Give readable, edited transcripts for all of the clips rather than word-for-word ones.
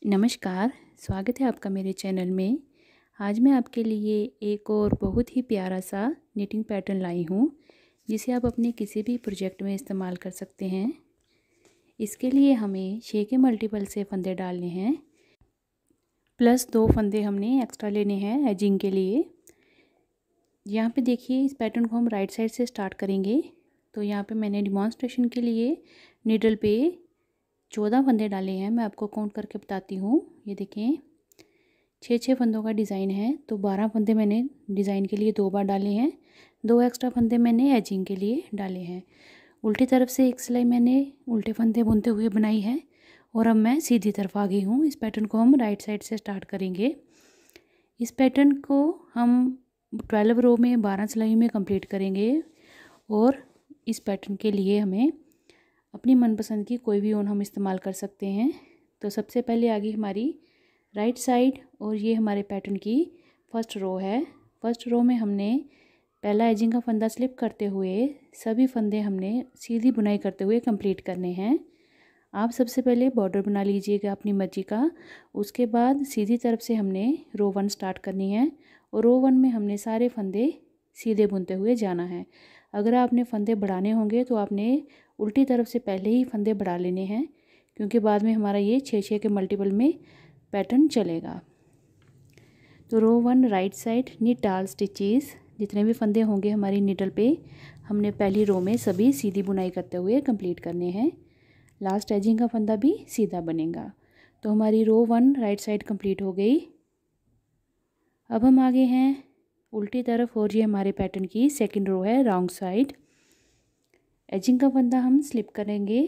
नमस्कार, स्वागत है आपका मेरे चैनल में। आज मैं आपके लिए एक और बहुत ही प्यारा सा निटिंग पैटर्न लाई हूँ, जिसे आप अपने किसी भी प्रोजेक्ट में इस्तेमाल कर सकते हैं। इसके लिए हमें 6 के मल्टीपल से फंदे डालने हैं, प्लस 2 फंदे हमने एक्स्ट्रा लेने हैं एजिंग के लिए। यहाँ पे देखिए, इस पैटर्न को हम राइट साइड से स्टार्ट करेंगे। तो यहाँ पे मैंने डिमॉन्स्ट्रेशन के लिए नीडल पे 14 फंदे डाले हैं। मैं आपको काउंट करके बताती हूँ। ये देखें, 6 फंदों का डिज़ाइन है, तो 12 फंदे मैंने डिज़ाइन के लिए 2 बार डाले हैं। 2 एक्स्ट्रा फंदे मैंने एजिंग के लिए डाले हैं। उल्टी तरफ से एक सिलाई मैंने उल्टे फंदे बुनते हुए बनाई है, और अब मैं सीधी तरफ आ गई हूँ। इस पैटर्न को हम राइट साइड से स्टार्ट करेंगे। इस पैटर्न को हम 12 रो में 12 सिलाई में कंप्लीट करेंगे। और इस पैटर्न के लिए हमें अपनी मनपसंद की कोई भी ऊन हम इस्तेमाल कर सकते हैं। तो सबसे पहले आ गई हमारी राइट साइड, और ये हमारे पैटर्न की फर्स्ट रो है। फर्स्ट रो में हमने पहला एजिंग का फंदा स्लिप करते हुए सभी फंदे हमने सीधी बुनाई करते हुए कंप्लीट करने हैं। आप सबसे पहले बॉर्डर बना लीजिएगा अपनी मर्जी का। उसके बाद सीधी तरफ से हमने रो 1 स्टार्ट करनी है, और रो 1 में हमने सारे फंदे सीधे बुनते हुए जाना है। अगर आपने फंदे बढ़ाने होंगे तो आपने उल्टी तरफ से पहले ही फंदे बढ़ा लेने हैं, क्योंकि बाद में हमारा ये 6 के मल्टीपल में पैटर्न चलेगा। तो row 1 right side knit all stitches, जितने भी फंदे होंगे हमारी नीडल पे, हमने पहली रो में सभी सीधी बुनाई करते हुए कंप्लीट करने हैं। लास्ट एजिंग का फंदा भी सीधा बनेगा। तो हमारी रो 1 राइट साइड कंप्लीट हो गई। अब हम आगे हैं उल्टी तरफ, और ये हमारे पैटर्न की सेकंड रो है रॉन्ग साइड। एजिंग का फंदा हम स्लिप करेंगे।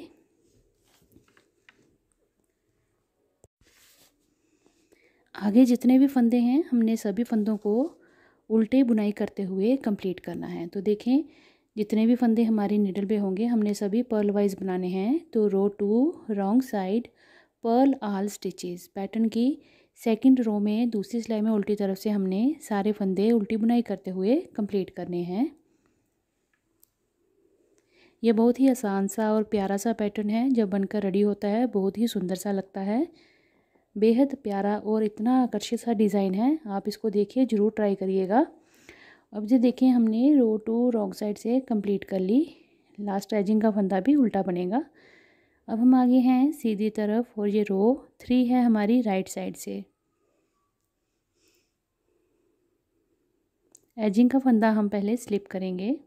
आगे जितने भी फंदे हैं हमने सभी फंदों को उल्टे बुनाई करते हुए कंप्लीट करना है। तो देखें, जितने भी फंदे हमारी नीडल पे होंगे हमने सभी पर्ल वाइज बनाने हैं। तो row 2 wrong side purl all stitches, pattern की सेकंड रो में दूसरी सिलाई में उल्टी तरफ से हमने सारे फंदे उल्टी बुनाई करते हुए कंप्लीट करने हैं। यह बहुत ही आसान सा और प्यारा सा पैटर्न है। जब बनकर रेडी होता है बहुत ही सुंदर सा लगता है। बेहद प्यारा और इतना आकर्षित सा डिज़ाइन है। आप इसको देखिए, ज़रूर ट्राई करिएगा। अब जो देखें, हमने रो 2 रॉन्ग साइड से कंप्लीट कर ली। लास्ट एजिंग का फंदा भी उल्टा बनेगा। अब हम आगे हैं सीधी तरफ, और ये रो 3 है हमारी राइट साइड से। एजिंग का फंदा हम पहले स्लिप करेंगे,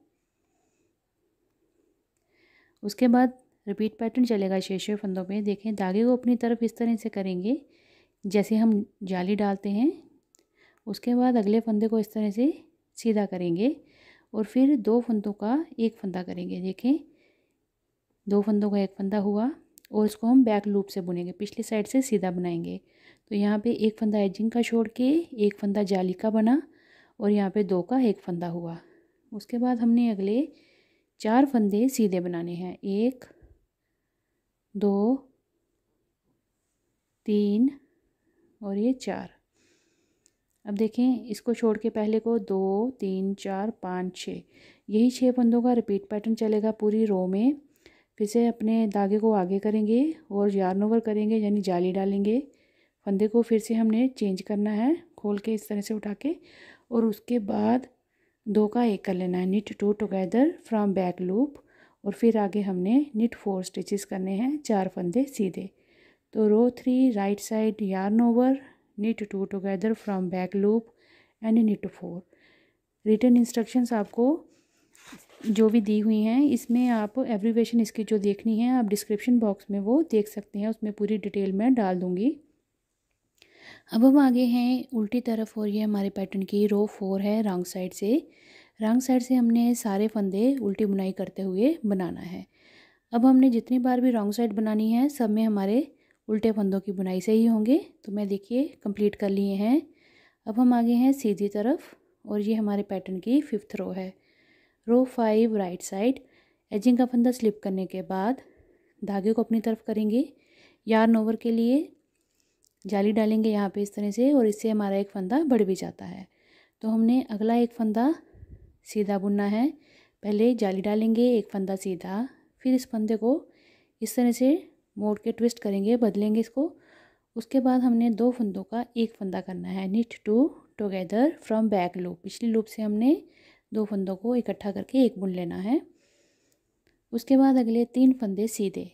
उसके बाद रिपीट पैटर्न चलेगा 6 फंदों पे। देखें, धागे को अपनी तरफ इस तरह से करेंगे जैसे हम जाली डालते हैं। उसके बाद अगले फंदे को इस तरह से सीधा करेंगे, और फिर 2 फंदों का एक फंदा करेंगे। देखें, 2 फंदों का एक फंदा हुआ, और इसको हम बैक लूप से बुनेंगे, पिछली साइड से सीधा बनाएंगे। तो यहाँ पे एक फंदा एजिंग का छोड़ के एक फंदा जाली का बना, और यहाँ पे 2 का एक फंदा हुआ। उसके बाद हमने अगले 4 फंदे सीधे बनाने हैं। 1 2 3 और ये 4। अब देखें, इसको छोड़ के पहले को 2 3 4 5 6, यही 6 फंदों का रिपीट पैटर्न चलेगा पूरी रो में। फिर से अपने धागे को आगे करेंगे और यार्न ओवर करेंगे, यानी जाली डालेंगे। फंदे को फिर से हमने चेंज करना है, खोल के इस तरह से उठा के, और उसके बाद 2 का एक कर लेना है। Knit 2 together from back loop, और फिर आगे हमने निट 4 स्टिचेस करने हैं, 4 फंदे सीधे। तो रो 3 right side yarn over, knit 2 together from back loop and knit 4। Return instructions आपको जो भी दी हुई हैं, इसमें आप एब्रीवेशन इसकी जो देखनी है आप डिस्क्रिप्शन बॉक्स में वो देख सकते हैं, उसमें पूरी डिटेल में डाल दूँगी। अब हम आगे हैं उल्टी तरफ, और ये हमारे पैटर्न की रो 4 है रॉन्ग साइड से। रॉन्ग साइड से हमने सारे फंदे उल्टी बुनाई करते हुए बनाना है। अब हमने जितनी बार भी रॉन्ग साइड बनानी है सब में हमारे उल्टे फंदों की बुनाई से ही होंगे। तो मैं देखिए कंप्लीट कर लिए हैं। अब हम आगे हैं सीधी तरफ, और ये हमारे पैटर्न की 5th रो है। रो 5 राइट साइड, एजिंग का फंदा स्लिप करने के बाद धागे को अपनी तरफ करेंगे। यार्न ओवर के लिए जाली डालेंगे यहाँ पे इस तरह से, और इससे हमारा एक फंदा बढ़ भी जाता है। तो हमने अगला एक फंदा सीधा बुनना है। पहले जाली डालेंगे, एक फंदा सीधा, फिर इस फंदे को इस तरह से मोड़ के ट्विस्ट करेंगे, बदलेंगे इसको। उसके बाद हमने 2 फंदों का एक फंदा करना है। Knit 2 together from back loop, पिछली लूप से हमने 2 फंदों को इकट्ठा करके एक बुन लेना है। उसके बाद अगले 3 फंदे सीधे,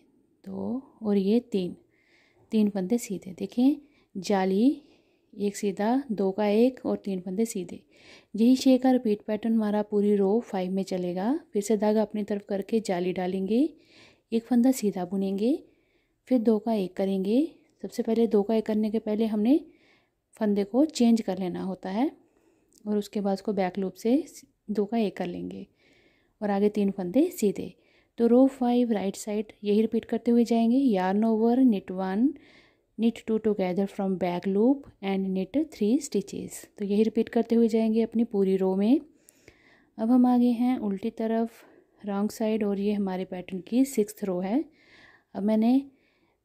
2 और ये 3 फंदे सीधे। देखें, जाली एक सीधा, 2 का एक और 3 फंदे सीधे। यही 6 का रिपीट पैटर्न हमारा पूरी रो 5 में चलेगा। फिर से धागा अपनी तरफ करके जाली डालेंगे, एक फंदा सीधा बुनेंगे, फिर 2 का एक करेंगे। सबसे पहले 2 का एक करने के पहले हमने फंदे को चेंज कर लेना होता है और उसके बाद उसको बैक लूप से 2 का एक कर लेंगे और आगे 3 फंदे सीधे। तो रो 5 राइट साइड यही रिपीट करते हुए जाएंगे। Yarn over, knit 1, knit 2 together from back loop and knit 3 stitches. तो यही रिपीट करते हुए जाएंगे अपनी पूरी रो में। अब हम आगे हैं उल्टी तरफ, रॉन्ग साइड, और ये हमारे पैटर्न की 6th रो है। अब मैंने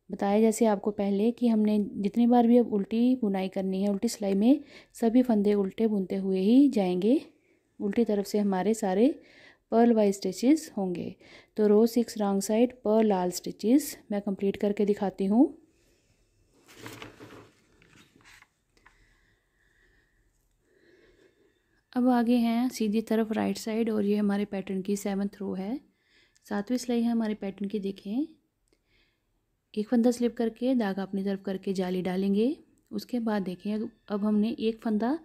बताया जैसे आपको पहले कि हमने जितनी बार भी अब उल्टी बुनाई करनी है, उल्टी सिलाई में सभी फंदे उल्टे बुनते हुए ही जाएंगे। उल्टी तरफ से हमारे सारे पर्ल वाइज स्टिचेस होंगे। तो row 6 wrong side purl all stitches मैं कंप्लीट करके दिखाती हूँ। अब आगे हैं सीधी तरफ राइट साइड, और ये हमारे पैटर्न की 7th रो है। 7वीं सिलाई है हमारे पैटर्न की। देखें, एक फंदा स्लिप करके धागा अपनी तरफ करके जाली डालेंगे। उसके बाद देखें, अब हमने एक फंदा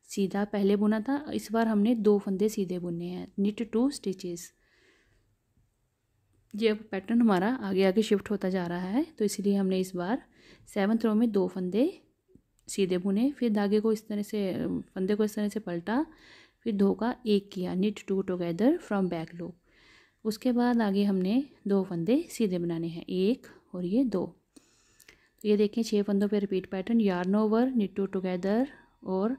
सीधा पहले बुना था, इस बार हमने 2 फंदे सीधे बुनने हैं। Knit 2 stitches. ये अब पैटर्न हमारा आगे आगे शिफ्ट होता जा रहा है, तो इसलिए हमने इस बार 7th रो में 2 फंदे सीधे बुने, फिर धागे को इस तरह से, फंदे को इस तरह से पलटा, फिर 2 का एक किया। Knit 2 together from back loop. उसके बाद आगे हमने 2 फंदे सीधे बनाने हैं, 1 और ये 2। तो ये देखें 6 फंदों पे repeat pattern. Yarn over, knit 2 together और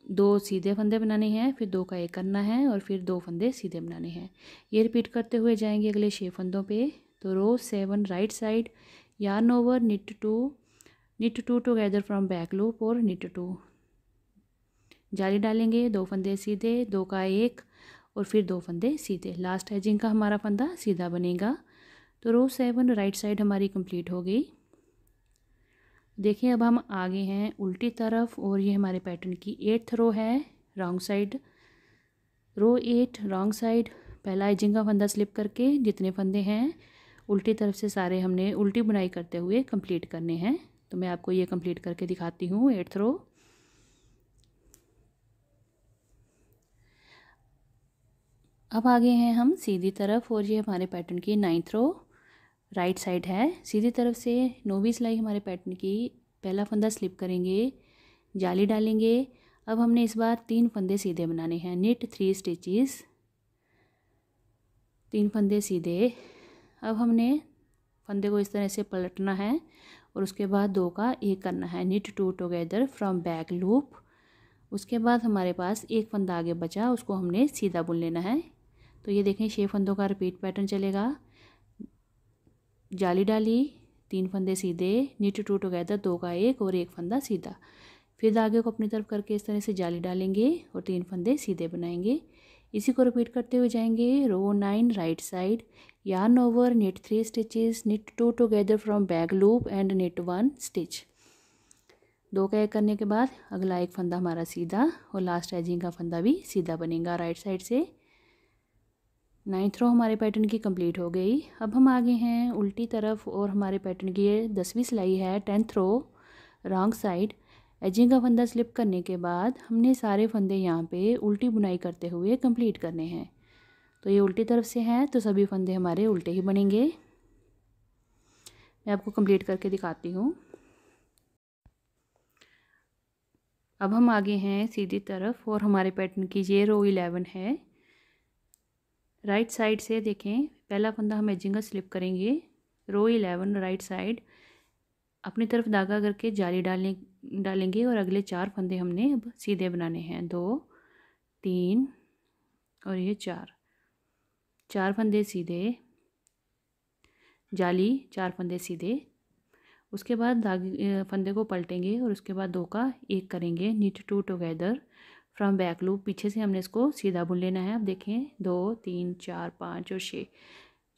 2 सीधे फंदे बनाने हैं, फिर 2 का एक करना है और फिर 2 फंदे सीधे बनाने हैं। ये रिपीट करते हुए जाएंगे अगले 6 फंदों पे। तो row 7 right side, yarn over, knit 2 together from back loop और निट 2, जाली डालेंगे, 2 फंदे सीधे, 2 का एक और फिर 2 फंदे सीधे। लास्ट एजिंग का हमारा फंदा सीधा बनेगा। तो रो 7 राइट साइड हमारी कंप्लीट हो गई। देखिए, अब हम आगे हैं उल्टी तरफ, और ये हमारे पैटर्न की 8th रो है, रॉन्ग साइड। रो 8 रॉन्ग साइड, पहला एजिंग का फंदा स्लिप करके जितने फंदे हैं उल्टी तरफ से सारे हमने उल्टी बुनाई करते हुए कंप्लीट करने हैं। तो मैं आपको ये कंप्लीट करके दिखाती हूँ 8th रो। अब आगे हैं हम सीधी तरफ, और ये हमारे पैटर्न की 9th रो राइट साइड है। सीधी तरफ से 9वीं सिलाई हमारे पैटर्न की, पहला फंदा स्लिप करेंगे, जाली डालेंगे। अब हमने इस बार 3 फंदे सीधे बनाने हैं। निट 3 स्टिचेस, 3 फंदे सीधे। अब हमने फंदे को इस तरह से पलटना है और उसके बाद 2 का एक करना है। Knit 2 together from back loop. उसके बाद हमारे पास एक फंदा आगे बचा, उसको हमने सीधा बुन लेना है। तो ये देखें 6 फंदों का रिपीट पैटर्न चलेगा। जाली डाली, 3 फंदे सीधे, निट 2 टुगेदर, 2 का एक और एक फंदा सीधा। फिर धागे को अपनी तरफ करके इस तरह से जाली डालेंगे और 3 फंदे सीधे बनाएंगे। इसी को रिपीट करते हुए जाएंगे। Row 9 right side, yarn over, knit 3 stitches, knit 2 together from back loop and knit 1 stitch. 2 का एक करने के बाद अगला एक फंदा हमारा सीधा और लास्ट एजिंग का फंदा भी सीधा बनेगा राइट साइड से। 9th रो हमारे पैटर्न की कंप्लीट हो गई। अब हम आगे हैं उल्टी तरफ, और हमारे पैटर्न की ये 10वीं सिलाई है, 10th रो रॉन्ग साइड। एजिंग का फंदा स्लिप करने के बाद हमने सारे फंदे यहाँ पे उल्टी बुनाई करते हुए कंप्लीट करने हैं। तो ये उल्टी तरफ से है, तो सभी फंदे हमारे उल्टे ही बनेंगे। मैं आपको कंप्लीट करके दिखाती हूँ। अब हम आगे हैं सीधी तरफ, और हमारे पैटर्न की ये रो 11 है। राइट साइड से देखें, पहला फंदा हम एजिंग का स्लिप करेंगे। रो 11 राइट साइड, अपनी तरफ धागा करके जाली डालेंगे और अगले 4 फंदे हमने अब सीधे बनाने हैं। 2 3 और ये 4 फंदे सीधे, जाली, 4 फंदे सीधे। उसके बाद धागे फंदे को पलटेंगे और उसके बाद 2 का एक करेंगे। Knit 2 together from back loop, पीछे से हमने इसको सीधा बुन लेना है। अब देखें 2 3 4 5 और 6,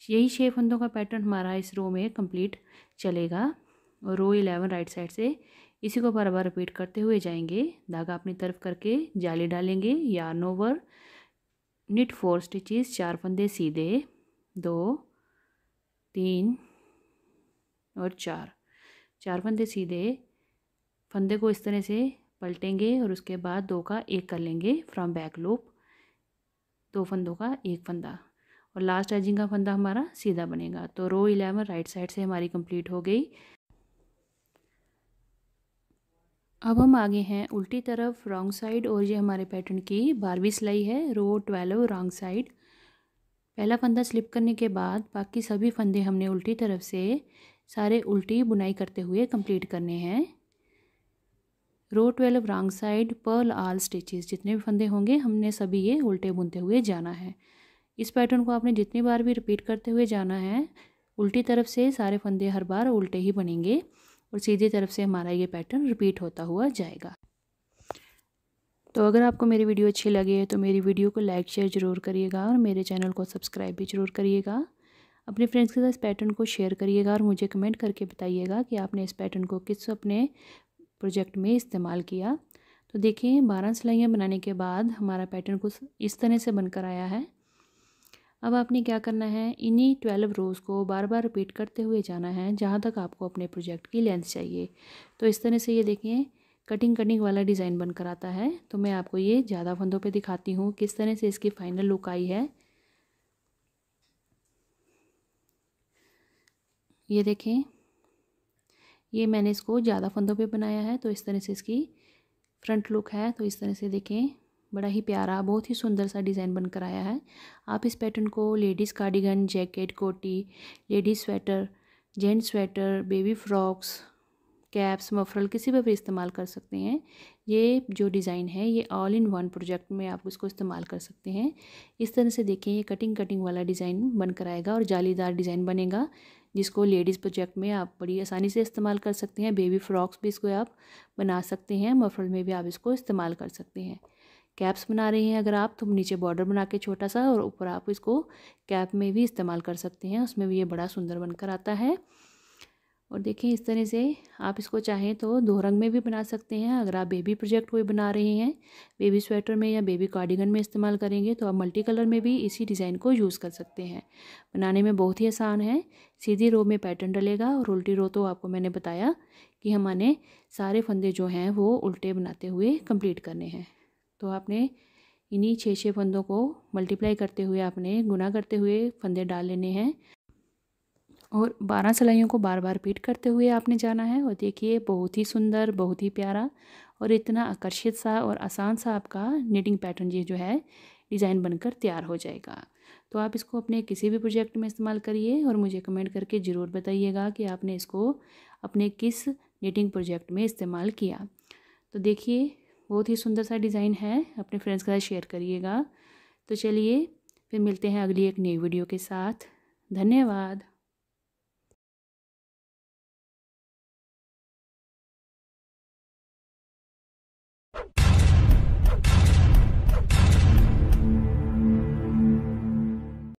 यही 6 फंदों का पैटर्न हमारा इस रो में कंप्लीट चलेगा। और रो 11 राइट साइड से इसी को बार बार रिपीट करते हुए जाएंगे। धागा अपनी तरफ करके जाली डालेंगे, यार्न ओवर, निट 4 स्टिचेस, 4 फंदे सीधे, 2 3 और 4 फंदे सीधे। फंदे को इस तरह से पलटेंगे और उसके बाद 2 का 1 कर लेंगे फ्रॉम बैक लूप, 2 फंदों का 1 फंदा, और लास्ट एजिंग का फंदा हमारा सीधा बनेगा। तो रो 11 राइट साइड से हमारी कंप्लीट हो गई। अब हम आगे हैं उल्टी तरफ रॉन्ग साइड, और ये हमारे पैटर्न की 12वीं सिलाई है, रो 12 रॉन्ग साइड। पहला फंदा स्लिप करने के बाद बाकी सभी फंदे हमने उल्टी तरफ से सारे उल्टी बुनाई करते हुए कंप्लीट करने हैं। Row 12 wrong side, purl all stitches, जितने भी फंदे होंगे हमने सभी ये उल्टे बुनते हुए जाना है। इस पैटर्न को आपने जितनी बार भी रिपीट करते हुए जाना है। उल्टी तरफ से सारे फंदे हर बार उल्टे ही बनेंगे और सीधी तरफ से हमारा ये पैटर्न रिपीट होता हुआ जाएगा। तो अगर आपको मेरी वीडियो अच्छी लगे तो मेरी वीडियो को लाइक शेयर ज़रूर करिएगा और मेरे चैनल को सब्सक्राइब भी ज़रूर करिएगा। अपने फ्रेंड्स के साथ इस पैटर्न को शेयर करिएगा और मुझे कमेंट करके बताइएगा कि आपने इस पैटर्न को किस अपने प्रोजेक्ट में इस्तेमाल किया। तो देखिए 12 सिलाइयाँ बनाने के बाद हमारा पैटर्न कुछ इस तरह से बनकर आया है। अब आपने क्या करना है, इन्हीं 12 रोज़ को बार बार रिपीट करते हुए जाना है जहाँ तक आपको अपने प्रोजेक्ट की लेंथ चाहिए। तो इस तरह से ये देखिए कटिंग वाला डिज़ाइन बनकर आता है। तो मैं आपको ये ज़्यादा फंदों पे दिखाती हूँ किस तरह से इसकी फाइनल लुक आई है। ये देखें, ये मैंने इसको ज़्यादा फंदों पे बनाया है, तो इस तरह से इसकी फ्रंट लुक है। तो इस तरह से देखें, बड़ा ही प्यारा, बहुत ही सुंदर सा डिज़ाइन बनकर आया है। आप इस पैटर्न को लेडीज़ कार्डिगन, जैकेट, कोटी, ladies sweater, gents sweater, baby frocks, caps, muffler किसी पर भी इस्तेमाल कर सकते हैं। ये जो डिज़ाइन है ये ऑल इन वन प्रोजेक्ट में आप इसको इस्तेमाल कर सकते हैं। इस तरह से देखें, ये कटिंग वाला डिज़ाइन बनकर आएगा और जालीदार डिज़ाइन बनेगा, जिसको लेडीज़ प्रोजेक्ट में आप बड़ी आसानी से इस्तेमाल कर सकते हैं। बेबी फ्रॉक्स भी इसको आप बना सकते हैं, मफरल में भी आप इसको इस्तेमाल कर सकते हैं। कैप्स बना रहे हैं अगर आप, तो नीचे बॉर्डर बना के छोटा सा और ऊपर आप इसको कैप में भी इस्तेमाल कर सकते हैं, उसमें भी ये बड़ा सुंदर बनकर आता है। और देखें इस तरह से आप इसको चाहें तो 2 रंग में भी बना सकते हैं। अगर आप बेबी प्रोजेक्ट कोई बना रहे हैं, बेबी स्वेटर में या बेबी कार्डिगन में इस्तेमाल करेंगे, तो आप मल्टी कलर में भी इसी डिज़ाइन को यूज़ कर सकते हैं। बनाने में बहुत ही आसान है। सीधी रो में पैटर्न डलेगा और उल्टी रो तो आपको मैंने बताया कि हमने सारे फंदे जो हैं वो उल्टे बनाते हुए कंप्लीट करने हैं। तो आपने इन्हीं 6 फंदों को मल्टीप्लाई करते हुए आपने गुना करते हुए फंदे डाल लेने हैं और 12 सिलाइयों को बार बार रिपीट करते हुए आपने जाना है। और देखिए बहुत ही सुंदर, बहुत ही प्यारा और इतना आकर्षित सा और आसान सा आपका निटिंग पैटर्न ये जो है डिज़ाइन बनकर तैयार हो जाएगा। तो आप इसको अपने किसी भी प्रोजेक्ट में इस्तेमाल करिए और मुझे कमेंट करके ज़रूर बताइएगा कि आपने इसको अपने किस निटिंग प्रोजेक्ट में इस्तेमाल किया। तो देखिए बहुत ही सुंदर सा डिज़ाइन है, अपने फ्रेंड्स के साथ शेयर करिएगा। तो चलिए फिर मिलते हैं अगली एक नई वीडियो के साथ। धन्यवाद।